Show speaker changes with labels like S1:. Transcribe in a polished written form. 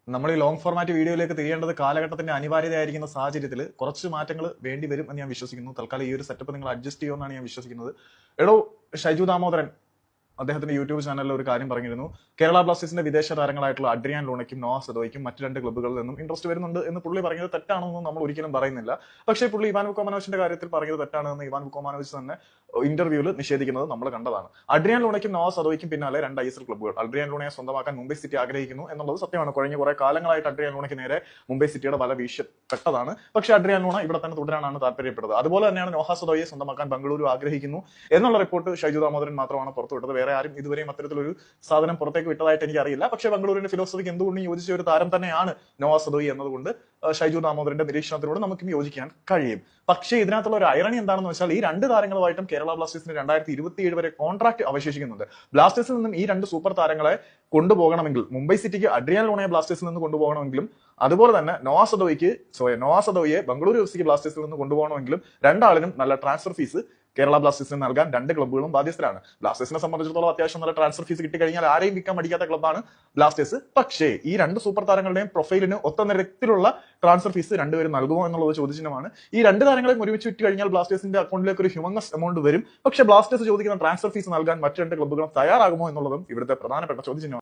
S1: നമ്മൾ ഈ long format വീഡിയോയിലേക്ക് തിരിയേണ്ടത് കാലഘട്ടത്തിന്റെ അനിവാര്യതയായിരിക്കുന്ന സാഹചര്യത്തിൽ കുറച്ച് മാറ്റങ്ങൾ വേണ്ടി വരും എന്ന് ഞാൻ വിശ്വസിക്കുന്നു. തൽക്കാലം ഈ ഒരു സെറ്റപ്പ് നിങ്ങൾ അഡ്ജസ്റ്റ് ചെയ്യുമെന്നാണ് ഞാൻ വിശ്വസിക്കുന്നത്. എടോ, ഷൈജു ദാമോദരൻ അദ്ദേഹത്തിന്റെ യൂട്യൂബ് ചാനലിൽ ഒരു കാര്യം പറഞ്ഞിരുന്നു. കേരള ബ്ലാസ്റ്റേഴ്സിന്റെ വിദേശ താരങ്ങളായിട്ടുള്ള അഡ്രിയാൻ ലൂണയ്ക്കും നോവ സദോയ്ക്കും മറ്റ് രണ്ട് ക്ലബ്ബുകളിൽ നിന്നും ഇൻട്രസ്റ്റ് വരുന്നുണ്ട് എന്ന് പുള്ളി പറഞ്ഞത് തെറ്റാണെന്നൊന്നും നമ്മൾ ഒരിക്കലും പറയുന്നില്ല. പക്ഷേ പുള്ളി ഇവാൻ വുക്കോമനോവിച്ചിന്റെ കാര്യത്തിൽ പറഞ്ഞത് തെറ്റാണെന്ന് ഇവാൻ വുക്കോമനോവിച്ച് തന്നെ ഇന്റർവ്യൂവിൽ നിഷേധിക്കുന്നത് നമ്മൾ കണ്ടതാണ്. അഡ്രിയാൻ ലൂണയ്ക്കും നോവ സദോയ്ക്കും പിന്നാലെ രണ്ട് ഐഎസ്എൽ ക്ലബ്ബുകൾ അഡ്രിയാൻ ലൂണയെ സ്വന്തമാക്കാൻ മുംബൈ സിറ്റി ആഗ്രഹിക്കുന്നു എന്നുള്ളത് സത്യമാണ്. കഴിഞ്ഞ കുറെ കാലങ്ങളായിട്ട് അഡ്രിയാൻ ലൂണയ്ക്ക് നേരെ മുംബൈ സിറ്റിയുടെ വല വീശപ്പെട്ടതാണ്. പക്ഷേ അഡ്രിയാൻ ലൂണ ഇവിടെ തന്നെ തുടരാനാണ് താല്പര്യപ്പെട്ടത്. അതുപോലെ തന്നെയാണ് നോഹ സദോയെ സ്വന്തമാക്കാൻ ബംഗളൂരു ആഗ്രഹിക്കുന്നു എന്നുള്ള റിപ്പോർട്ട് ഷൈജു ദാമോദരൻ മാത്രമാണ് പുറത്തുവിട്ടത്. വേറെ ആരും ഇതുവരെയും അത്തരത്തിലൊരു സാധനം പുറത്തേക്ക് വിട്ടതായിട്ട് എനിക്ക് അറിയില്ല. പക്ഷേ ബംഗളൂരിന്റെ ഫിലോസഫിക്ക് എന്തുകൊണ്ടും യോജിച്ച ഒരു താരം തന്നെയാണ് നോവ സദോയി എന്നതുകൊണ്ട് ഷൈജു ദാമോദരന്റെ നിരീക്ഷണത്തിലൂടെ നമുക്കും യോജിക്കാൻ കഴിയും. പക്ഷേ ഇതിനകത്തുള്ള ഒരു ഐറണി എന്താണെന്ന് വെച്ചാൽ ഈ രണ്ട് താരങ്ങളുമായിട്ടും കേരള ബ്ലാസ്റ്റേഴ്സിന് 2027 വരെ കോൺട്രാക്ട് അവശേഷിക്കുന്നുണ്ട്. ബ്ലാസ്റ്റേഴ്സിൽ നിന്നും ഈ രണ്ട് സൂപ്പർ താരങ്ങളെ കൊണ്ടുപോകണമെങ്കിൽ മുംബൈ സിറ്റിക്ക് അഡ്രിയാൻ ലൂണയെ ബ്ലാസ്റ്റേഴ്സിൽ നിന്ന് കൊണ്ടുപോകണമെങ്കിലും അതുപോലെ തന്നെ നോവ സദോയെ ബംഗളൂരു എഫ് സിക്ക് ബ്ലാസ്റ്റേഴ്സിൽ നിന്ന് കൊണ്ടുപോകണമെങ്കിലും രണ്ടാളിനും നല്ല ട്രാൻസ്ഫർ ഫീസ് കേരള ബ്ലാസ്റ്റേഴ്സിന് നൽകാൻ രണ്ട് ക്ലബ്ബുകളും ബാധ്യസ്ഥരാണ്. ബ്ലാസ്റ്റേഴ്സിനെ സംബന്ധിച്ചിടത്തോളം അത്യാവശ്യം നല്ല ട്രാൻസ്ഫർ ഫീസ് കിട്ടിക്കഴിഞ്ഞാൽ ആരെയും വിൽക്കാൻ മടിക്കാത്ത ക്ലബ്ബാണ് ബ്ലാസ്റ്റേഴ്സ്. പക്ഷേ ഈ രണ്ട് സൂപ്പർ താരങ്ങളുടെയും പ്രൊഫൈലിന് ഒത്ത നിരത്തിലുള്ള ട്രാൻസ്ഫർ ഫീസ് രണ്ടുപേരും നൽകുമോ എന്നുള്ളത് ചോദ്യചിഹ്നമാണ്. ഈ രണ്ട് താരങ്ങളെയും ഒരുമിച്ച് വിറ്റ് കഴിഞ്ഞാൽ ബ്ലാസ്റ്റേഴ്സിന്റെ അക്കൗണ്ടിലേക്ക് ഒരു ഹ്യൂമങ്ങസ് എമൗണ്ട് വരും. പക്ഷേ ബ്ലാസ്റ്റേഴ്സ് ചോദിക്കുന്ന ട്രാൻസ്ഫർ ഫീസ് നൽകാൻ മറ്റ് രണ്ട് ക്ലബ്ബുകളും തയ്യാറാകുമോ എന്നുള്ളതും ഇവിടുത്തെ പ്രധാനപ്പെട്ട ചോദ്യചിഹ്നമാണ്.